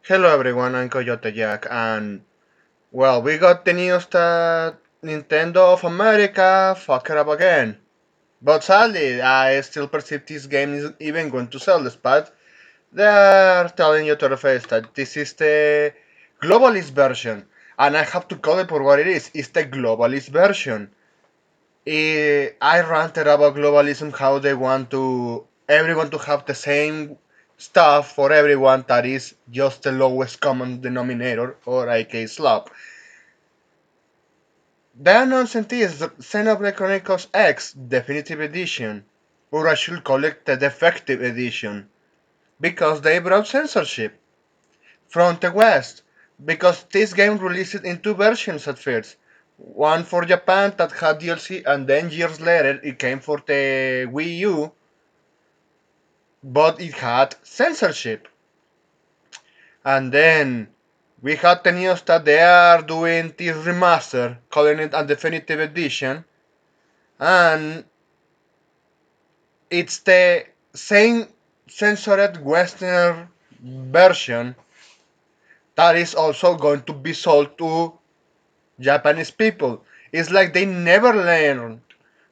Hello everyone, I'm Coyote Jack, and well, we got the news that Nintendo of America fucked up again. But sadly, I still perceive this game is even going to sell despite they are telling you to the face that this is the globalist version. And I have to call it for what it is. It's the globalist version. I ranted about globalism, how they want to everyone to have the same stuff for everyone that is just the lowest common denominator, or aka slop. The announcement is Xenoblade Chronicles X Definitive Edition, or I should call it the Defective Edition, because they brought censorship from the West, because this game released in two versions at first. One for Japan that had DLC, and then years later it came for the Wii U, but it had censorship. And then we had the news that they are doing this remaster, calling it a definitive edition, and it's the same censored Western version that is also going to be sold to Japanese people. It's like they never learned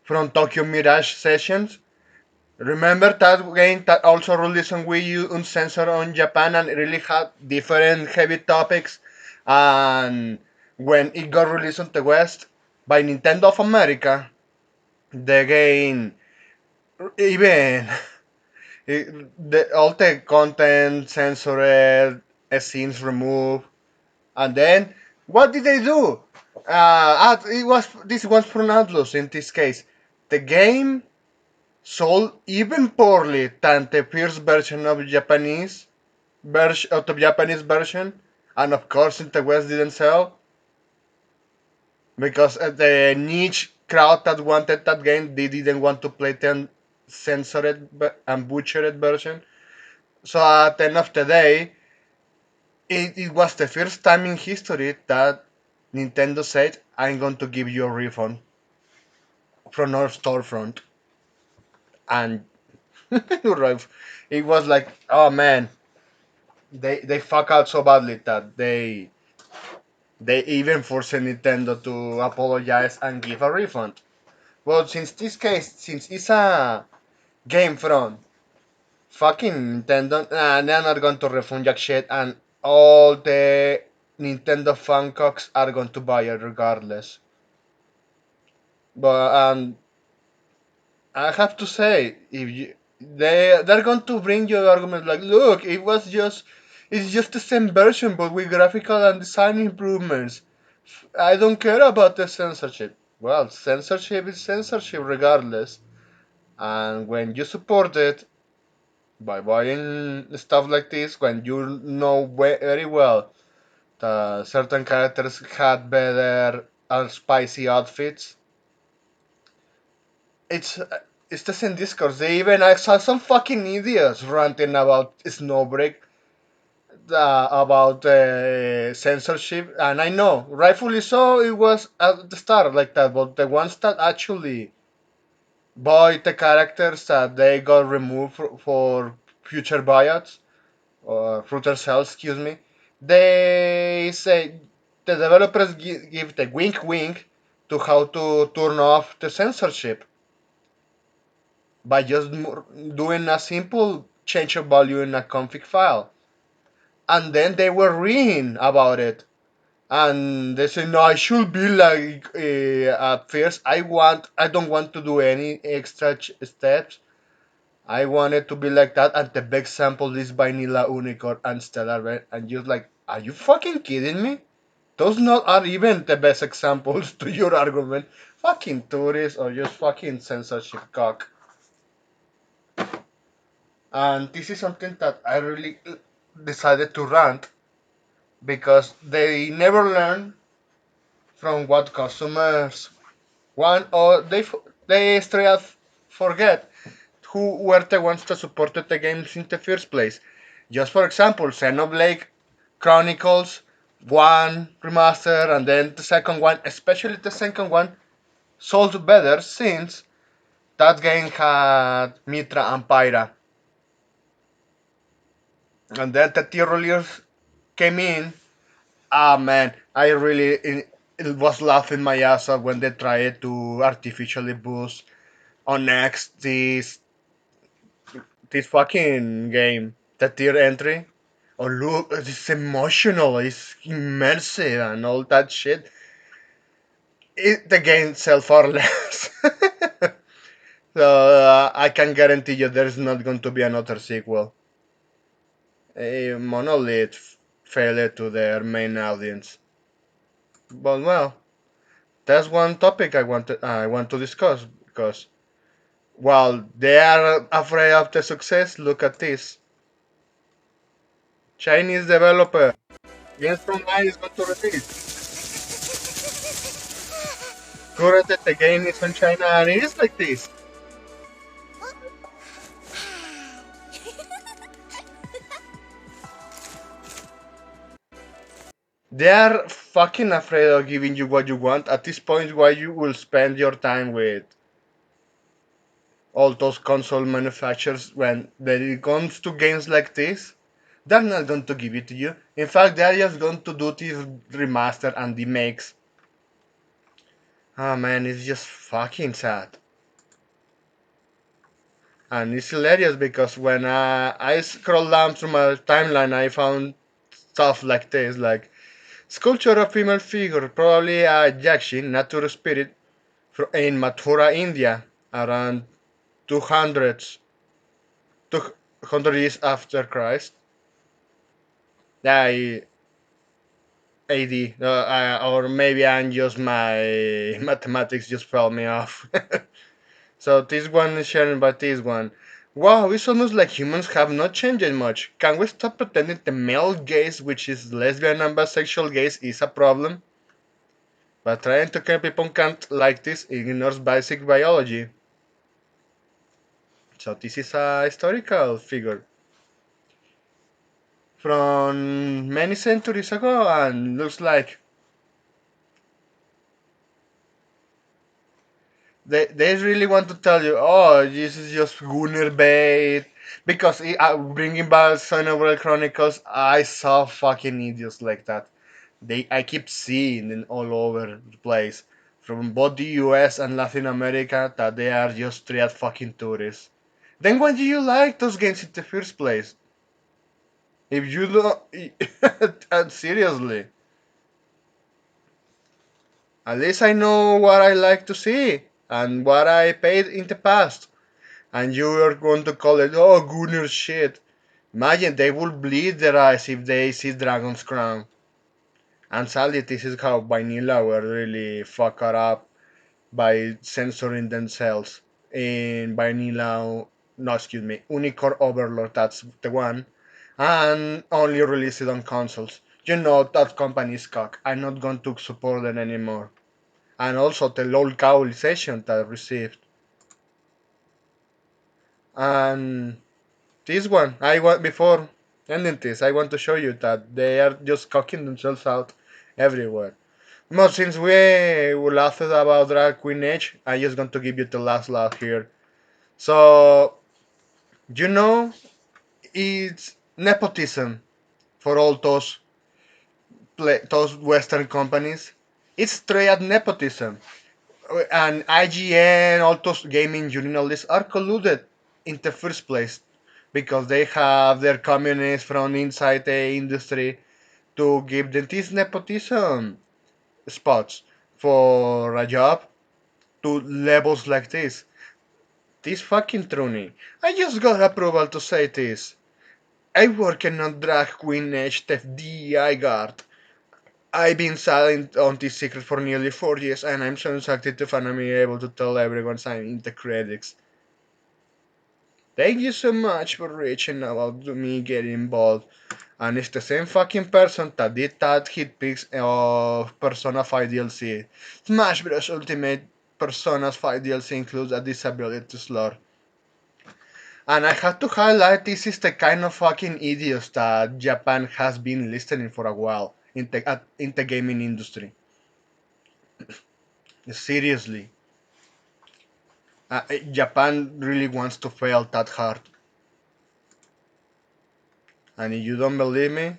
from Tokyo Mirage Sessions. Remember that game that also released on Wii U uncensored on Japan and it really had different heavy topics, and when it got released on the West by Nintendo of America, the game even all the content censored, scenes removed, and then what did they do? It was this was from Atlus in this case. The game sold even poorly than the first version of the Japanese version, and of course in the West didn't sell because the niche crowd that wanted that game they didn't want to play the censored and butchered version. So at the end of the day, it was the first time in history that Nintendo said, "I'm going to give you a refund from our storefront," and it was like, oh man, they fuck out so badly that they even forced Nintendo to apologize and give a refund. Well, since it's a game from fucking Nintendo, they're not going to refund jack shit, and all the Nintendo fancocks are going to buy it regardless. But I have to say, if you they're going to bring you arguments like, look, it's just the same version but with graphical and design improvements. I don't care about the censorship. Well, censorship is censorship regardless. And when you support it by buying stuff like this, when you know very well that certain characters had better and spicy outfits, it's it's the same discourse. They even I saw some fucking idiots ranting about Snowbreak, about censorship, and I know, rightfully so, it was at the start like that. But the ones that actually bought the characters that they got removed for future buyouts or future sales, excuse me, they say the developers give the wink wink to how to turn off the censorship by just doing a simple change of value in a config file. And then they were reading about it. And they say, no, I should be like, at first, I don't want to do any extra steps. I want it to be like that. And the big sample is Vanilla Unicorn and Stellar Red. And you're like, are you fucking kidding me? Those not are even the best examples to your argument. Fucking tourists or just fucking censorship cock. And this is something that I really decided to rant because they never learn from what customers want, or they straight up forget who were the ones that supported the games in the first place. Just for example, Xenoblade Chronicles 1 remaster, and then the second one, especially the second one, sold better since that game had Mitra and Pyra. And then the tier release came in. Ah man, I really it was laughing my ass off when they tried to artificially boost on X this fucking game, the tier entry. Oh look, it's emotional, it's immersive and all that shit. The game sells for less. So I can guarantee you there's not going to be another sequel. A Monolith failed to their main audience. But well, that's one topic I want to discuss because while they are afraid of the success, look at this. Chinese developer Games from Line is going to release. Currently the game is from China and it is like this. They are fucking afraid of giving you what you want. At this point, why you will spend your time with all those console manufacturers when it comes to games like this? They're not going to give it to you. In fact, they're just going to do this remaster and remakes. Oh man, it's just fucking sad. And it's hilarious because when I scroll down through my timeline, I found stuff like this, like sculpture of female figure, probably a Yakshi, nature spirit, in Mathura, India, around 200, 200 years after Christ. I, AD, or maybe I'm just my mathematics just fell me off. So this one is shared by this one. Wow, it's almost like humans have not changed much. Can we stop pretending the male gaze, which is lesbian and bisexual gaze, is a problem? But trying to keep people can't like this ignores basic biology. So this is a historical figure from many centuries ago and looks like they really want to tell you, oh, this is just Gunner bait. Because bringing back Xenoblade Chronicles, I saw fucking idiots like that. I keep seeing them all over the place, from both the US and Latin America, that they are just straight fucking tourists. Then why do you like those games in the first place? If you don't, seriously, at least I know what I like to see and what I paid in the past. And you are going to call it, oh, Gunner shit. Imagine they will bleed their eyes if they see Dragon's Crown. And sadly, this is how Vanilla were really fucked up by censoring themselves in Vanilla, no, excuse me, Unicorn Overlord, that's the one, and only release it on consoles. You know that company is cock. I'm not going to support them anymore. And also the localization that I received. And this one, I want before ending this, I want to show you that they are just cocking themselves out everywhere. But since we laughed about Drag Queen Age, I'm just going to give you the last laugh here. So, you know, it's nepotism for all those Western companies. It's straight nepotism. And IGN, all those gaming journalists are colluded in the first place because they have their communists from inside the industry to give them these nepotism spots for a job to levels like this. This fucking Truny. I just got approval to say this. I working on Drag Queen Edge the DEI guard. I've been silent on this secret for nearly 4 years and I'm so excited to finally be able to tell everyone I'm in the credits. Thank you so much for reaching out to me getting involved. And it's the same fucking person that did that hit pics of Persona 5 DLC. Smash Bros. Ultimate Persona 5 DLC includes a disability slot. And I have to highlight this is the kind of fucking idiots that Japan has been listening for a while in the gaming industry. Seriously. Japan really wants to fail that hard. And if you don't believe me,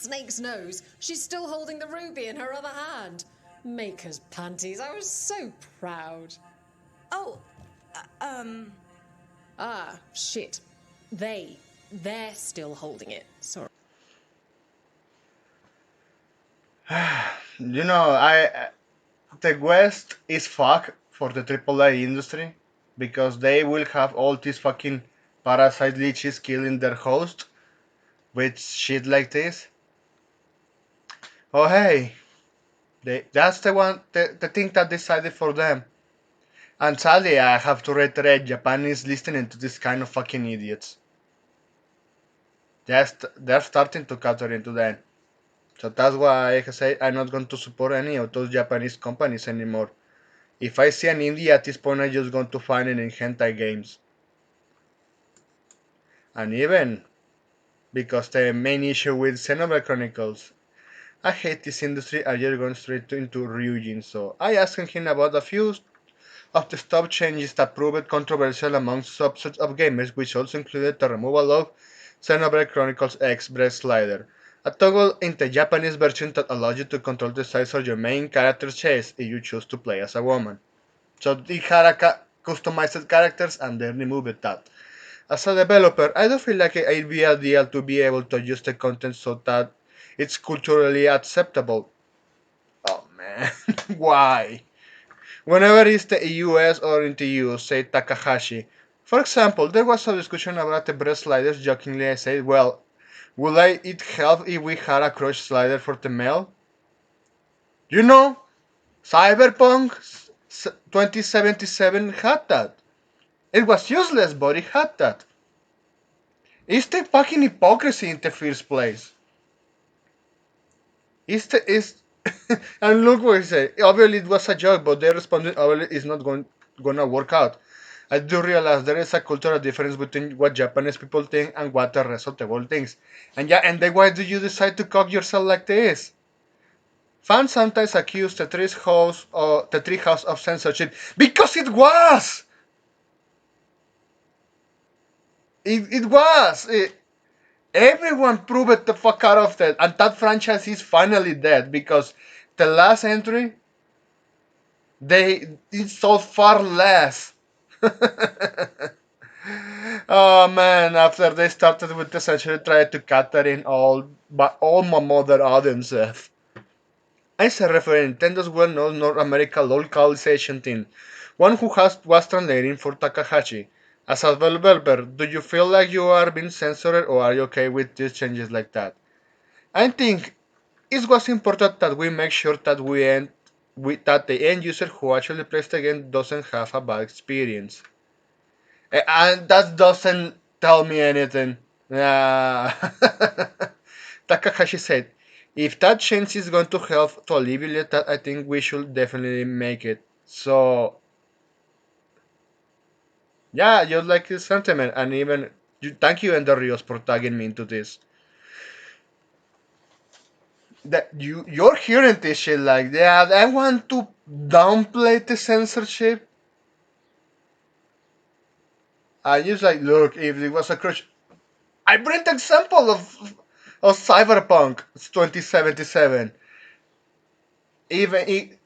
snake's nose, she's still holding the ruby in her other hand. Maker's panties, I was so proud. Oh, Ah, shit. They're still holding it. Sorry. You know, the West is fuck for the AAA industry because they will have all these fucking parasite leeches killing their host with shit like this. Oh hey, that's the thing that decided for them. And sadly, I have to reiterate, Japan is listening to this kind of fucking idiots. They're starting to cater into that. So that's why I say I'm not going to support any of those Japanese companies anymore. If I see an indie at this point, I'm just going to find it in hentai games. And even because the main issue with Xenoblade Chronicles, I hate this industry and you're going straight into Ryujin. So I asked him about a few of the stop changes that proved controversial amongst subsets of gamers, which also included the removal of Xenoblade Chronicles X Breath Slider, a toggle in the Japanese version that allows you to control the size of your main character's chest if you choose to play as a woman. So it had customized characters and they removed that. As a developer, I do feel like it'd be ideal to be able to adjust the content so that it's culturally acceptable. Oh man, why? Whenever it's the US or in the EU, say Takahashi. For example, there was a discussion about the breast sliders. Jokingly, I said, well, would it help if we had a crush slider for the male? You know, Cyberpunk 2077 had that. It was useless, but it had that. It's the fucking hypocrisy in the first place. It's and look what he said. Obviously, it was a joke, but they responded, obviously, it's not gonna work out. I do realize there is a cultural difference between what Japanese people think and what the rest of the world thinks. And yeah, and then why do you decide to cock yourself like this? Fans sometimes accuse the Tree House of censorship because it was. It was. Everyone proved the fuck out of that, and that franchise is finally dead because the last entry it sold far less. Oh man, after they started with the essentially tried to cater in all my mother audiences. As a reference, Nintendo's well-known North America localization team, one who was translating for Takahashi. As a developer, do you feel like you are being censored or are you okay with these changes like that? I think it was important that we make sure that that the end user who actually plays the game doesn't have a bad experience. And that doesn't tell me anything. Uh, Takahashi said, if that change is going to help to alleviate that, I think we should definitely make it. So, yeah, just like his sentiment, and even thank you, Ender Rios, for tagging me into this. That you're hearing this shit like, yeah, I want to downplay the censorship. I just like, look, if it was a crush, I bring the example of Cyberpunk 2077. Even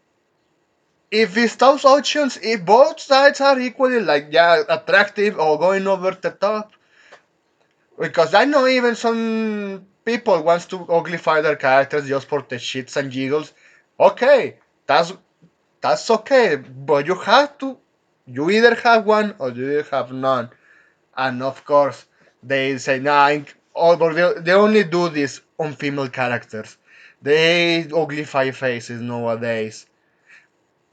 if it's those options, if both sides are equally like yeah attractive or going over the top, because I know even some people wants to uglify their characters just for the shits and giggles. Okay, that's okay, but you either have one or you have none. And of course, they say, nah, but they only do this on female characters. They uglify faces nowadays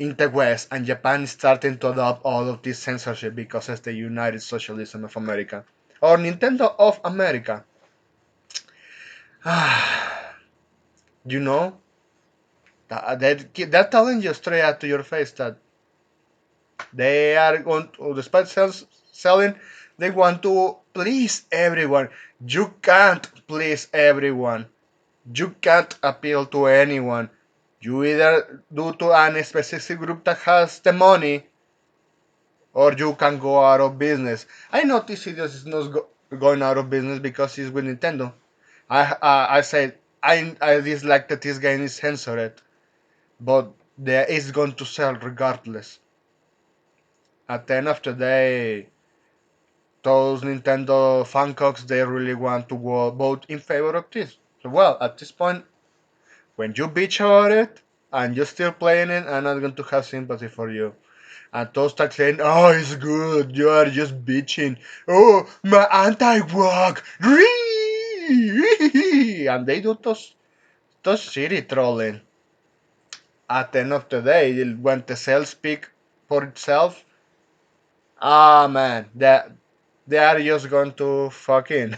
in the West, and Japan is starting to adopt all of this censorship because it's the United Socialism of America. Or Nintendo of America. You know, they're telling you straight out to your face that they are going to, despite selling, they want to please everyone. You can't please everyone. You can't appeal to anyone. You either do to any specific group that has the money, or you can go out of business. I know this idiot is not going out of business because he's with Nintendo. I said I dislike that this game is censored, but it's going to sell regardless. At the end of the day, those Nintendo fancocks, they really want to vote in favor of this. So, well, at this point, when you bitch about it and you're still playing it, I'm not going to have sympathy for you. And those start saying, "Oh, it's good. You are just bitching. Oh, my anti-walk." And they do those shitty trolling. At the end of the day, when the sales speak for itself, ah man, that they are just going to fucking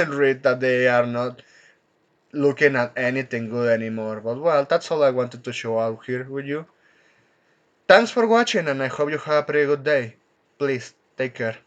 read that they are not looking at anything good anymore. But well, that's all I wanted to show out here with you. Thanks for watching, and I hope you have a pretty good day. Please take care.